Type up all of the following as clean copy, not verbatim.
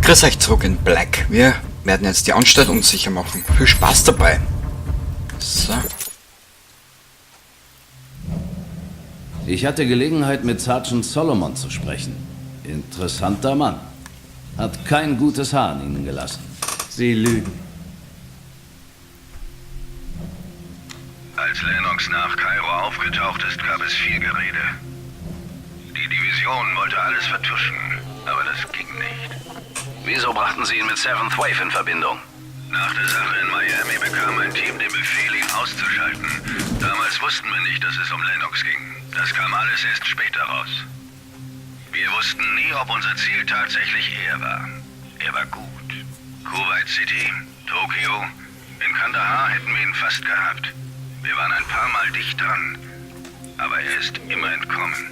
Grüß euch zurück in Black. Wir werden jetzt die Anstalt unsicher machen. Viel Spaß dabei. So. Ich hatte Gelegenheit, mit Sergeant Solomon zu sprechen. Interessanter Mann. Hat kein gutes Haar an Ihnen gelassen. Sie lügen. Als Lennox nach Kairo aufgetaucht ist, gab es viel Gerede. Die Division wollte alles vertuschen, aber das ging nicht. Wieso brachten Sie ihn mit Seventh Wave in Verbindung? Nach der Sache in Miami bekam ein Team den Befehl, ihn auszuschalten. Damals wussten wir nicht, dass es um Lennox ging. Das kam alles erst später raus. Wir wussten nie, ob unser Ziel tatsächlich er war. Er war gut. Kuwait City, Tokio, in Kandahar hätten wir ihn fast gehabt. Wir waren ein paar Mal dicht dran, aber er ist immer entkommen.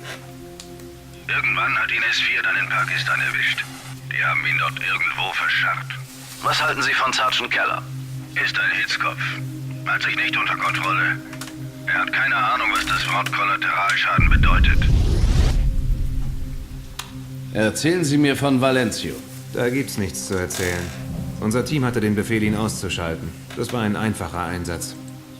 Irgendwann hat ihn S4 dann in Pakistan erwischt. Die haben ihn dort irgendwo verscharrt. Was halten Sie von Sergeant Keller? Ist ein Hitzkopf. Hat sich nicht unter Kontrolle. Er hat keine Ahnung, was das Wort Kollateralschaden bedeutet. Erzählen Sie mir von Valencio. Da gibt's nichts zu erzählen. Unser Team hatte den Befehl, ihn auszuschalten. Das war ein einfacher Einsatz.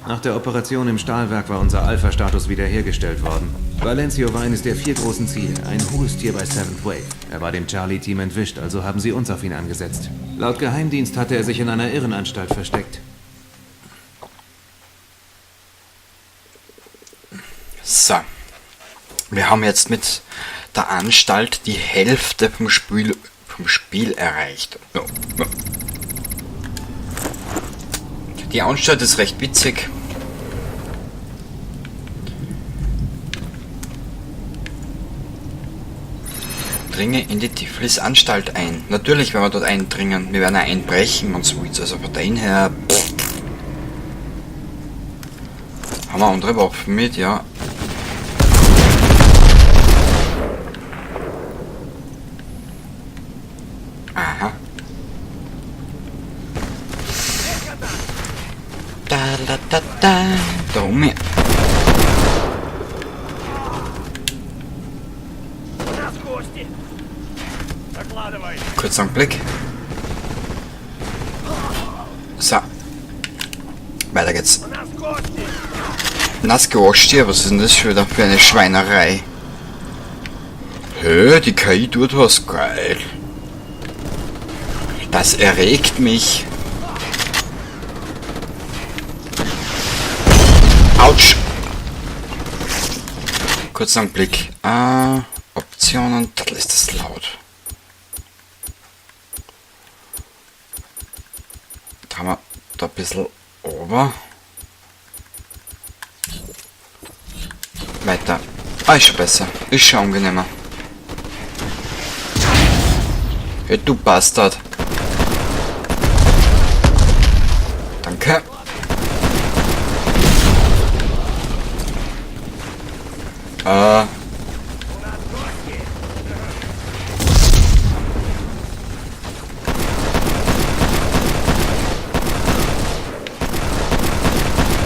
Nach der Operation im Stahlwerk war unser Alpha-Status wiederhergestellt worden. Valencio war eines der 4 großen Ziele, ein hohes Tier bei Seventh Wave. Er war dem Charlie-Team entwischt, also haben sie uns auf ihn angesetzt. Laut Geheimdienst hatte er sich in einer Irrenanstalt versteckt. So. Wir haben jetzt mit der Anstalt die Hälfte vom Spiel erreicht. Ja. Ja. Die Anstalt ist recht witzig. Dringe in die Tiflis-Anstalt ein. Natürlich werden wir dort eindringen. Wir werden auch einbrechen und so. Also von dahin her... Haben wir andere Waffen mit, ja. Aha. Da um hier. Kurz einen Blick. So. Weiter geht's. Nassgehostie, was ist denn das für eine Schweinerei? Hö, die KI tut was geil. Das erregt mich. Autsch! Kurz einen Blick. Optionen, da ist das laut. Da haben wir da ein bisschen ober. Weiter. Ist schon besser. Ist schon angenehmer. Hey, du Bastard. Danke.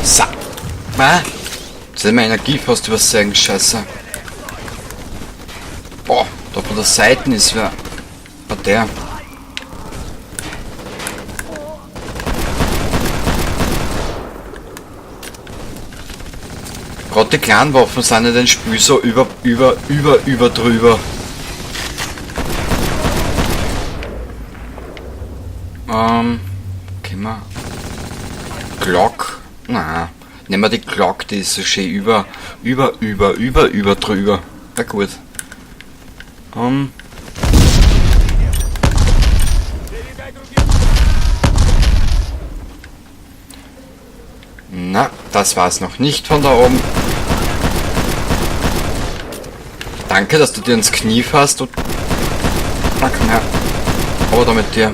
So. Jetzt ist meine Energie fast übersägen, scheiße. Boah, da von der Seite ist wer. War der. Gerade die kleinen Waffen sind in den Spiel so über drüber. Okay, mal. Glock? Na, nehmen wir die Glock, die ist so schön über drüber. Na gut. Na, das war's noch nicht von da oben. Danke, dass du dir ins Knie fasst, du... Na, komm her. Aber da mit dir.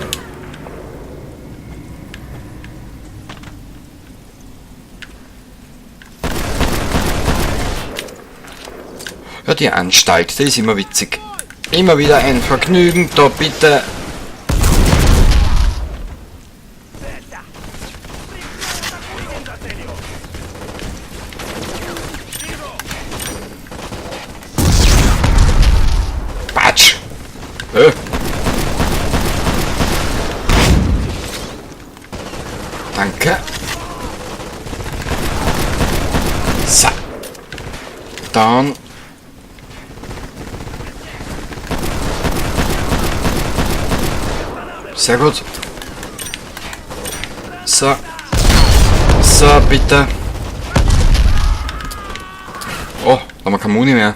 Ja, die Anstalt, die ist immer witzig. Immer wieder ein Vergnügen, da bitte. Down. Sehr gut. So. So, bitte. Oh, da haben wir keine Muni mehr.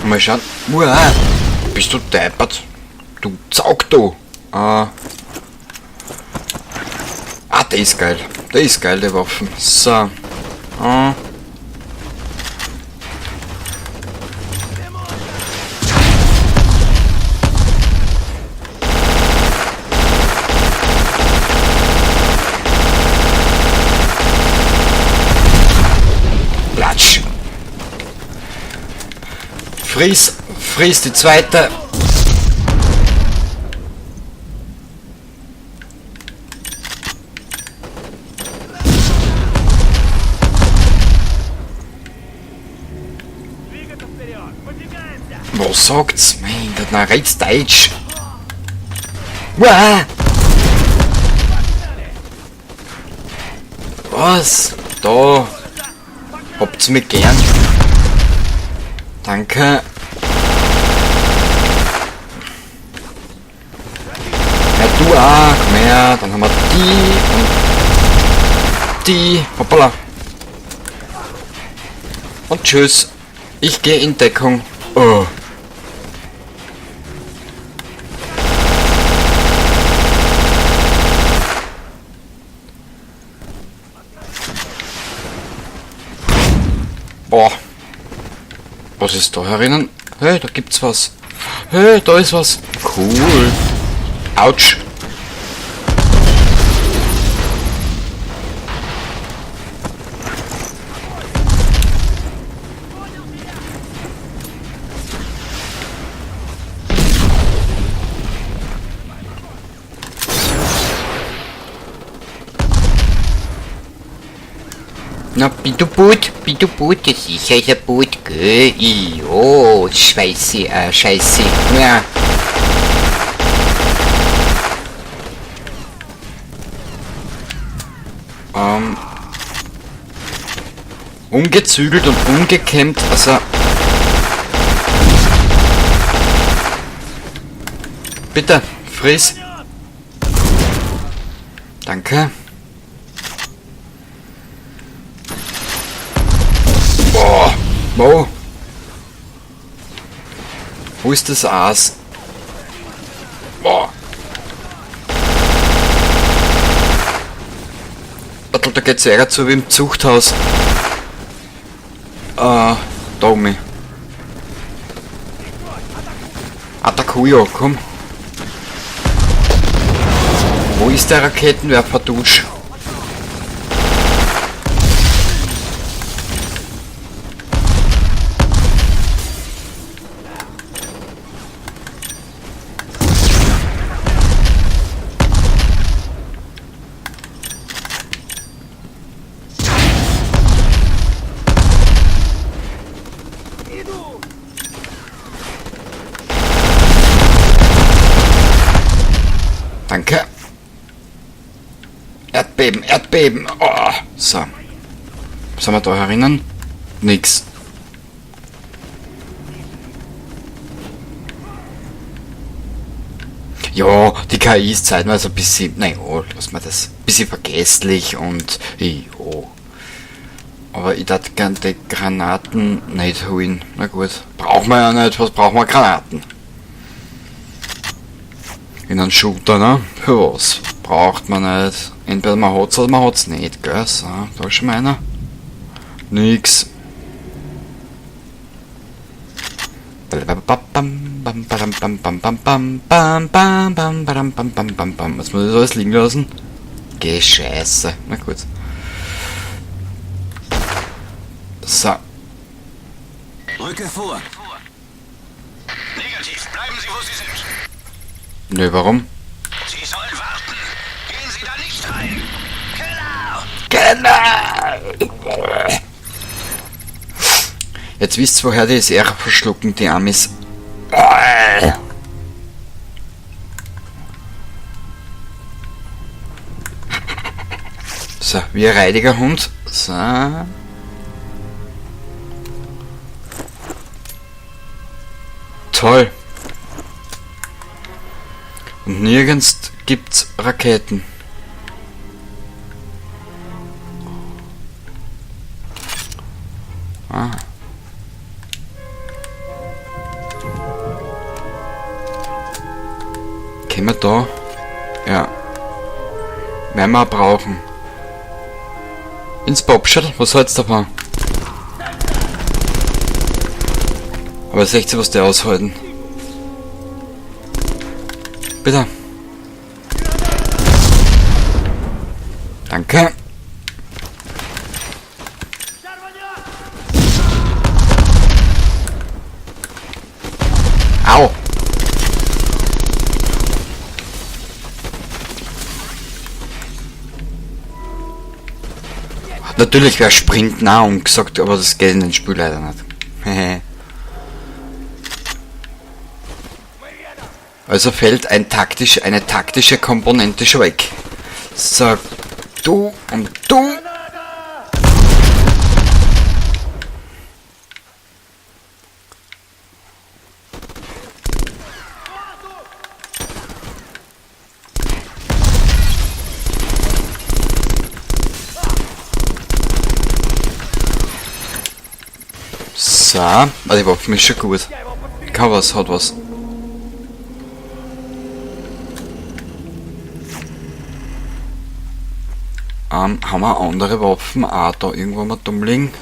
Mal schauen. Uah, bist du deppert? Du Zaug, du. Der ist geil. Der ist geil, der Waffen. So. Platsch. Fries die zweite. Was sagt's? Mein Gott, na rechts Deutsch. Uah. Was? Da. Habt's mich gern. Danke. Ja, du auch. Komm her. Dann haben wir die und die. Hoppala. Und tschüss. Ich gehe in Deckung. Oh. Boah. Was ist da herinnen? Hey, da gibt's was. Hey, da ist was. Cool. Autsch. Na, bitte Boot, das ist ja ein Boot, gell? Jo, scheiße. Ja. Ungezügelt und ungekämmt, also... Bitte, friss. Danke. Boah, wo? Wo ist das Aas? Boah. Da geht's Ärger zu wie im Zuchthaus. Da um mich. Attacujo, komm. Wo ist der Raketenwerfer, Dutsch? Danke. Erdbeben. Oh. So. Was haben wir da herinnen? Nix. Ja, die KI ist zeitweise ein bisschen, naja, lass mal das, ein bisschen vergesslich und, jo. Aber ich dachte gern die Granaten nicht holen. Na gut, brauchen wir ja nicht, was brauchen wir? Granaten. In einem Shooter, ne? Für was? Braucht man nicht. Entweder man hat's oder man hat's nicht, gell? So, da ist schon mal einer. Nix. Was muss ich alles liegen lassen? Geh Scheiße. Na gut. So. Rücke vor. Negativ. Bleiben Sie, wo Sie sind. Nö, warum? Sie sollen warten. Gehen Sie da nicht rein. Genau! Jetzt wisst ihr, woher die das R verschlucken, die Amis. So, wie ein reidiger Hund. So. Toll. Und nirgends gibt's Raketen. Ah. Können wir da? Ja. Werden wir brauchen. Ins Bobshell? Was soll's davon? Aber seht ihr, was der aushalten? Bitte. Danke. Au. Natürlich wäre Sprint nah und gesagt, aber das geht in den Spiel leider nicht. Also fällt eine taktische Komponente schon weg. So, du und du. So, also die Waffe ist schon gut. Kann was, hat was. Haben wir andere Waffen auch da irgendwo mal dumm liegen?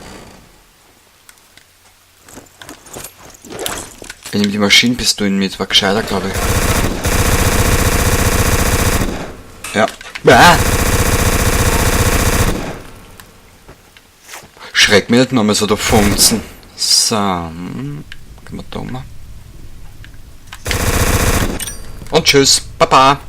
Ich nehme die Maschinenpistolen mit, war gescheiter, glaube ich. Ja. Schreck mich nicht nochmal so, da funzen. So, können wir da mal. Und tschüss, Baba.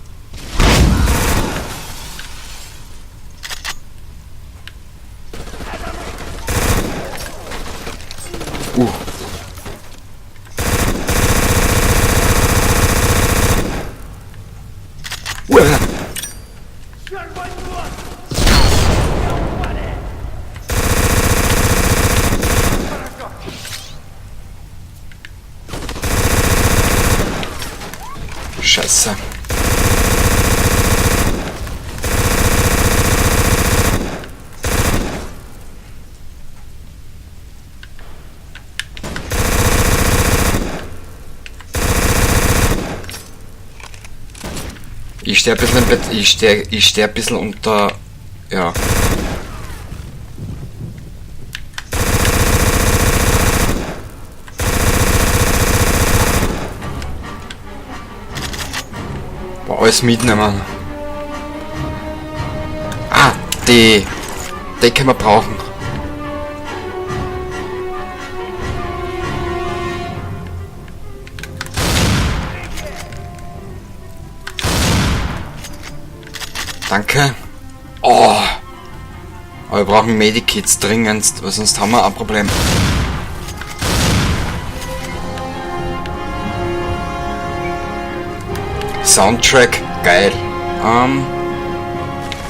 Scheiße. Ich stehe ein bisschen im Bett, ich stehe ein bisschen unter, ja. Boah, alles mitnehmen. Ah, die können wir brauchen. Danke. Oh. Aber wir brauchen Medikits dringendst, weil sonst haben wir ein Problem. Soundtrack, geil.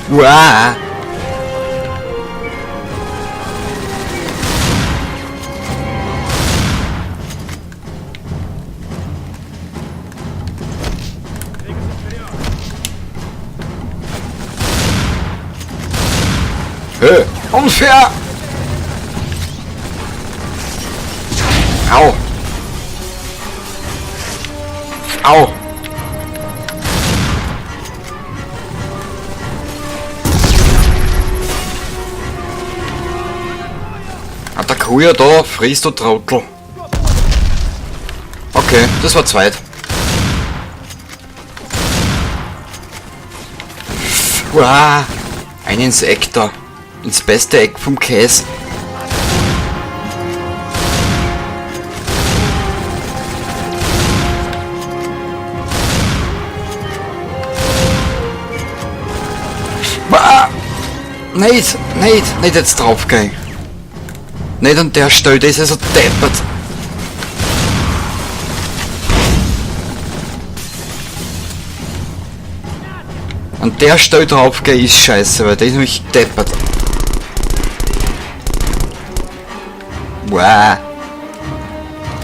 Wow. Hey, unfair! Au! Au! Hat der Kuh ja da, frisst du Trottel. Okay, das war zweit. Wow, ein Insekt da. Ins beste Eck vom Käse. Nicht jetzt drauf gehen. Nicht an der Stelle, der ist ja so deppert. An der Stelle drauf gehen ist scheiße, weil der ist nämlich deppert. Wow.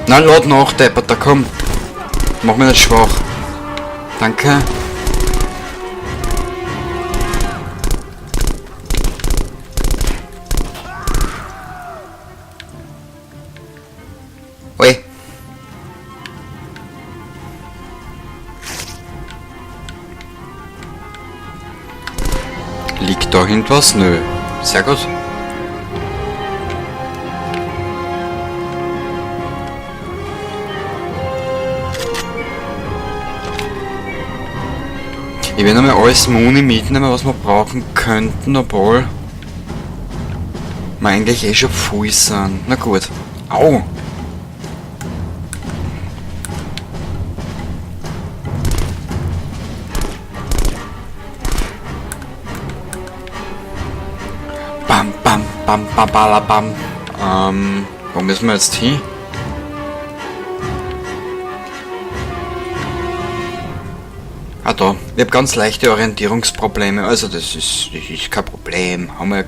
Na, lad nach, deppert, da komm. Mach mich nicht schwach. Danke. Ui. Liegt da irgendwas? Nö. Sehr gut. Ich will nochmal alles Muni mitnehmen, was wir brauchen könnten, obwohl wir eigentlich eh schon voll sind. Na gut. Au! Bam, bam, bam, bam, bam, bam. Wo müssen wir jetzt hin? Ah da, ich habe ganz leichte Orientierungsprobleme, also das ist kein Problem. Haben wir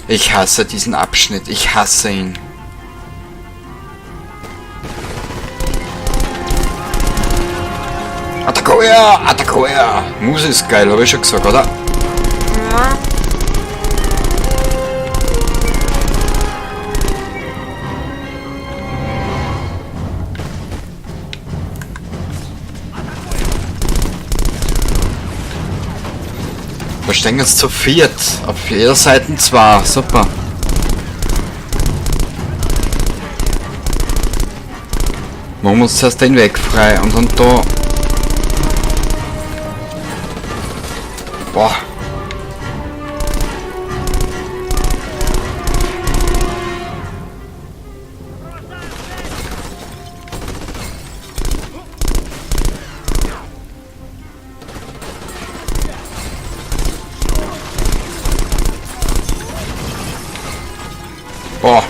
Ich hasse diesen Abschnitt, ich hasse ihn. Attackuer! Attackuer! Musik ist geil, habe ich schon gesagt, oder? Wir stehen jetzt zu viert. Auf jeder Seite 2. Super. Machen wir uns zuerst den Weg frei und dann da. Boah. Boah.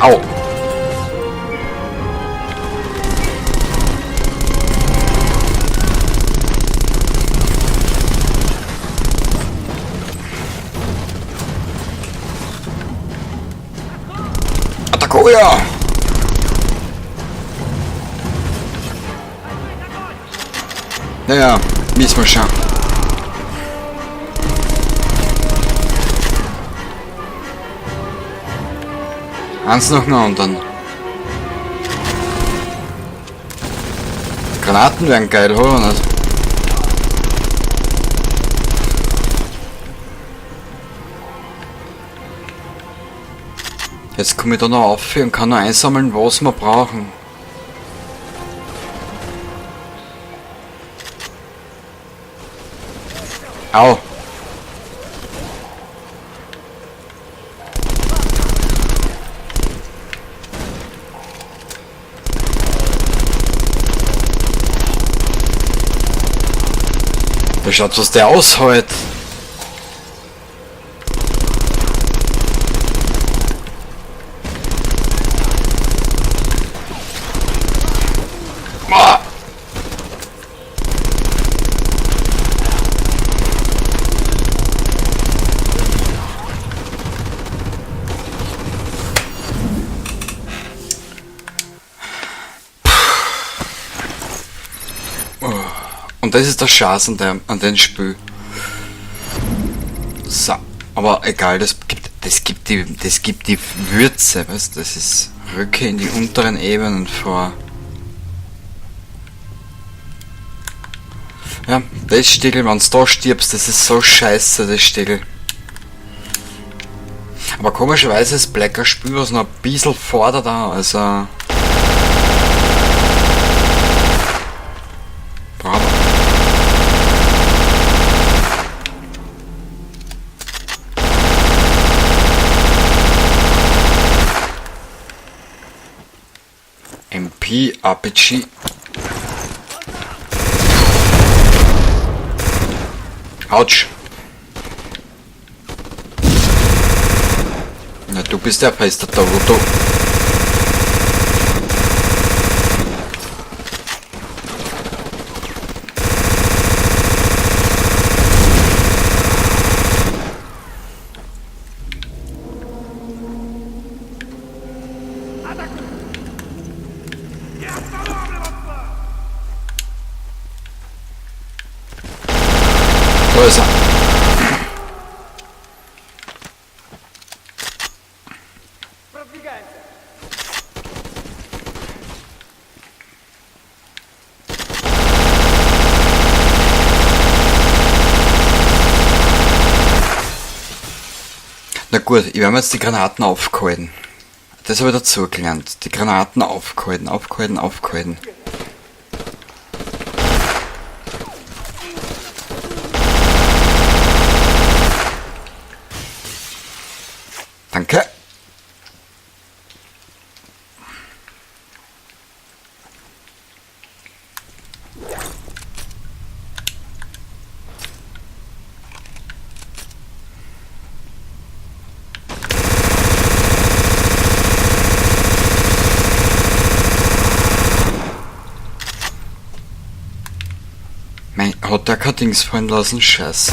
Au. Attackuer! Naja, wissen wir schon. Eins nach dem anderen. Granaten wären geil, oder nicht? Jetzt komme ich da noch auf und kann noch einsammeln, was wir brauchen. Au! Da schaut, was der aushält. Ah! Und das ist der Schatz an dem Spiel. So, aber egal, das gibt die Würze, weißt du, das ist Rücke in die unteren Ebenen vor. Ja, das Stigel, wenn du da stirbst, das ist so scheiße, das Stigel. Aber komischerweise ist Blacker Spiel, was noch ein bisschen fordert da, also. Bravo. MP, RPG. Autsch. Na, du bist der Pester, da wo du. Da ist er. Na gut, ich werde mir jetzt die Granaten aufgehalten. Das habe ich dazu gelernt. Die Granaten aufgehalten, aufgehalten, aufgehalten. Danke. Mein, hat der kein Dings fallen lassen? Scheiße.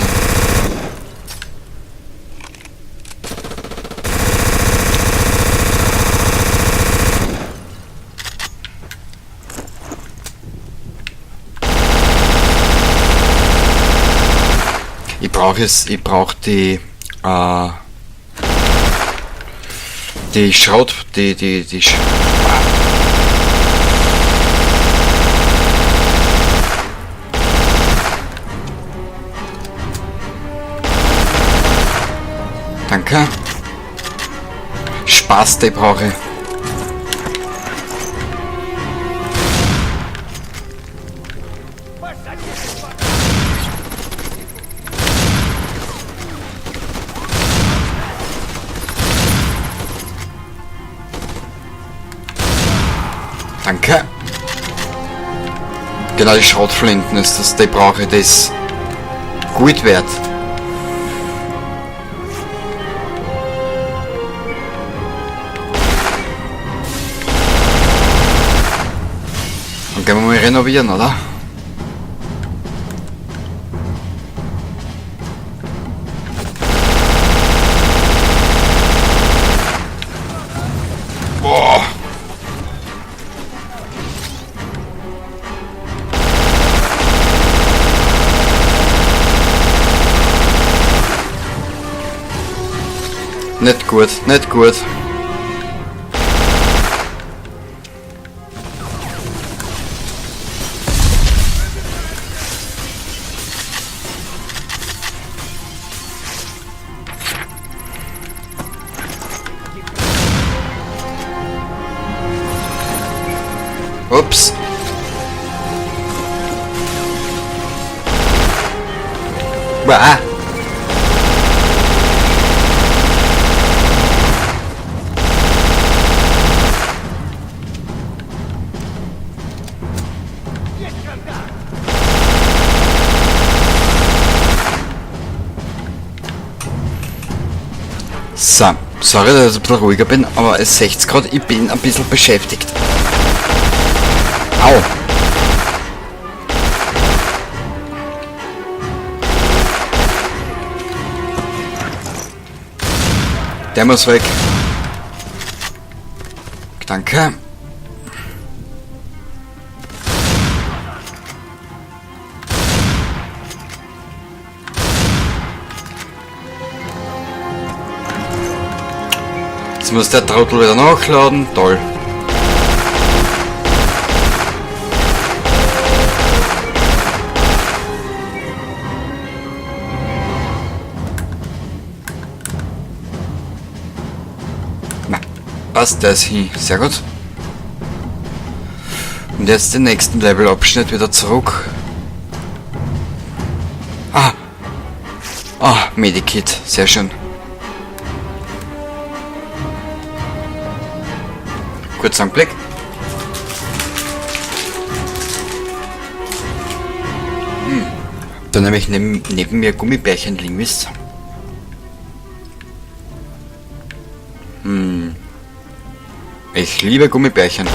Ich brauche die Schrot, Danke. Spaß, die brauche ich. Danke. Genau, die Schrotflinten ist das, die brauche ich, das gut wert. Dann gehen wir mal renovieren, oder? Boah. Nicht gut, nicht gut. Ups. Bah. So, sorry, dass ich ein bisschen ruhiger bin, aber es 60 Grad, ich bin ein bisschen beschäftigt. Au! Der muss weg. Danke. Jetzt muss der Trottel wieder nachladen. Toll. Passt das hin. Sehr gut. Und jetzt den nächsten Levelabschnitt wieder zurück. Ah. Ah, Medikit. Sehr schön. Kurz Anblick. Da nämlich neben mir Gummibärchen liegen, wisst ihr? Ich liebe Gummibärchen.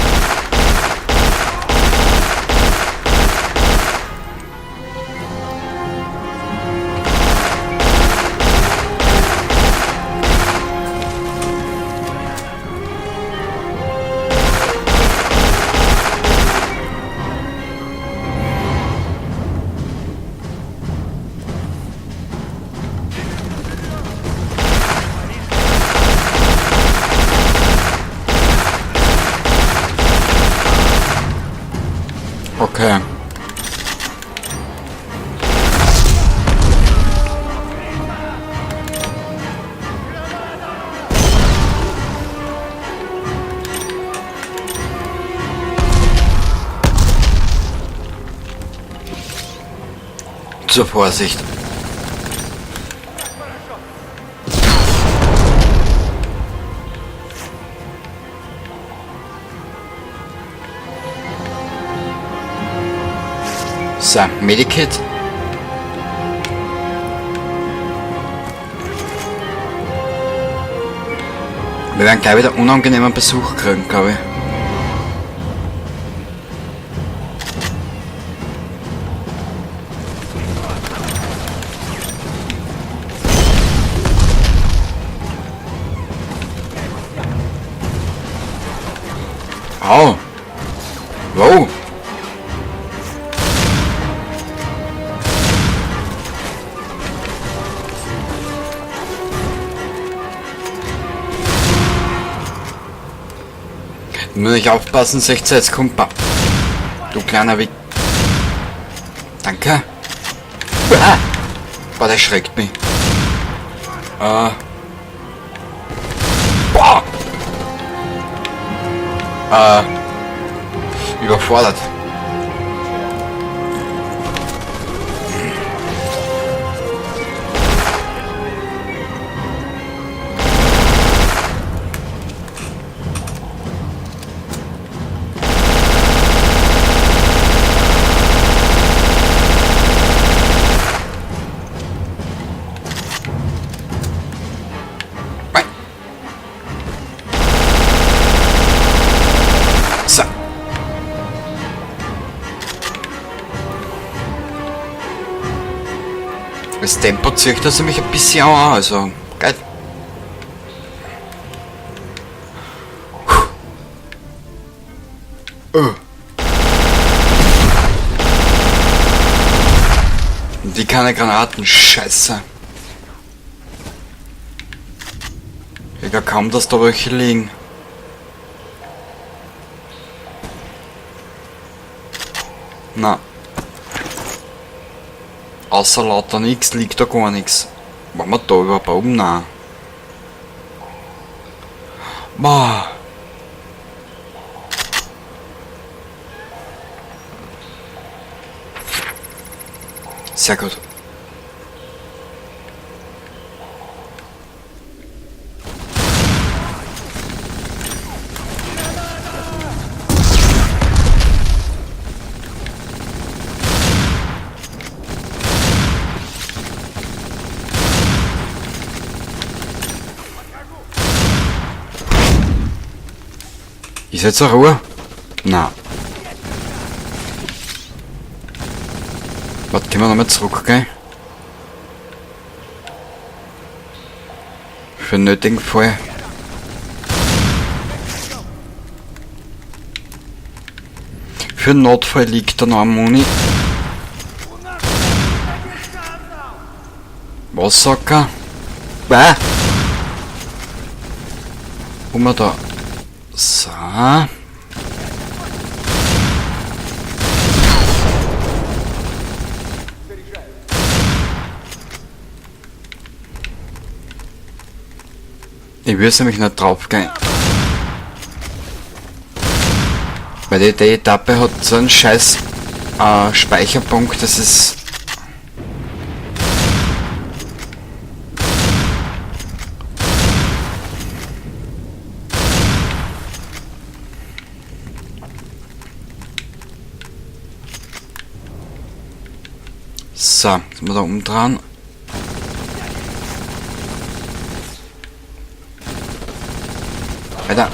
Zur Vorsicht. So, Medikit. Wir werden gleich wieder unangenehmen Besuch kriegen, glaube ich. Au! Wow! Nur nicht aufpassen, 16, jetzt kommt Papa. Du kleiner Wick. Danke. Ah! Boah, der schreckt mich. Boah! Überfordert. So. Das Tempo zieht das mich ein bisschen an, also geil. Die keine Granaten, scheiße. Ich glaube kaum, dass da welche liegen. Na. Außer lauter nichts liegt da gar nichts. Waren wir da überhaupt oben? Nein. Boah. Sehr gut. Ist jetzt eine Ruhe? Nein. Warte, können wir nochmal zurückgehen? Für den nötigen Fall. Für den Notfall liegt da noch ein Muni. Was sagt er? Bäh! Wo wir da? So. Ich will nämlich nicht drauf gehen. Weil die Etappe hat so einen scheiß Speicherpunkt, das ist... So, jetzt müssen wir da umdrehen. Alter.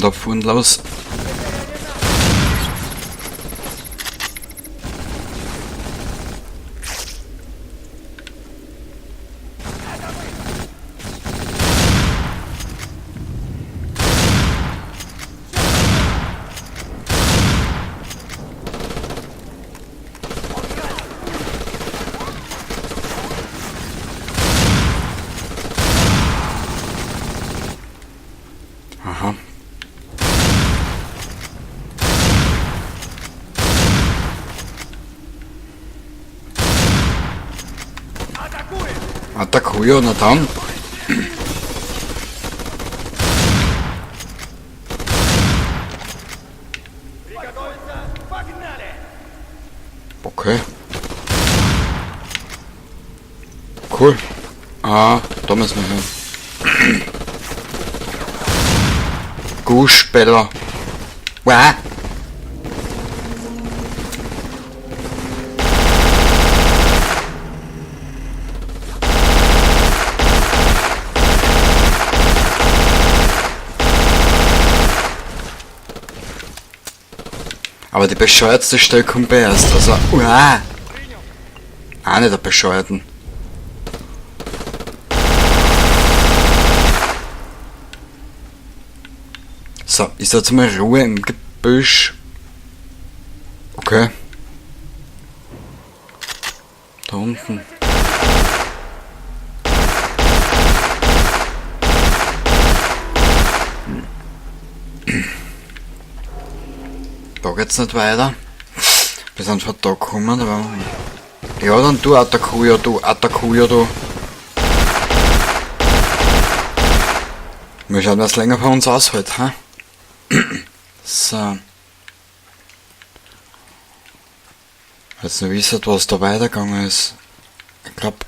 Da fuhren los. Aha. Attackuję, na tam. Okay. Cool. Ah, da müssen wir hin. Gusspeller. Wow. Aber die bescheuertste Stelle kommt erst. Also, uah. Eine der bescheuerten. So, ist jetzt mal Ruhe im Gebüsch. Okay. Da unten. Da geht's nicht weiter. Wir sind von da gekommen, aber... Ja, dann du attackier, du. Wir schauen, was länger von uns aushält, ha? So. Jetzt nicht wissen, was da weitergegangen ist. Ich glaub...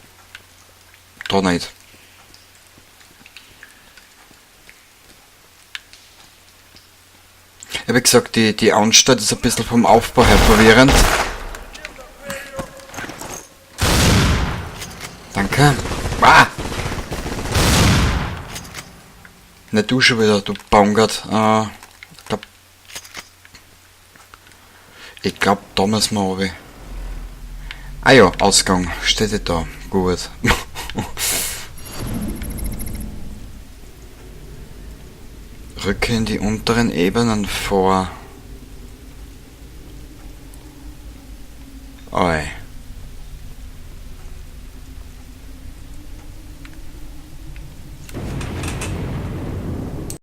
Da nicht. Ich habe gesagt, die Anstalt ist ein bisschen vom Aufbau her verwirrend. Danke. Ah! Nicht du schon wieder, du Baumgart. Ich glaub, da müssen wir runter. Ah ja, Ausgang. Steht da. Gut. Rücke in die unteren Ebenen vor. Oi.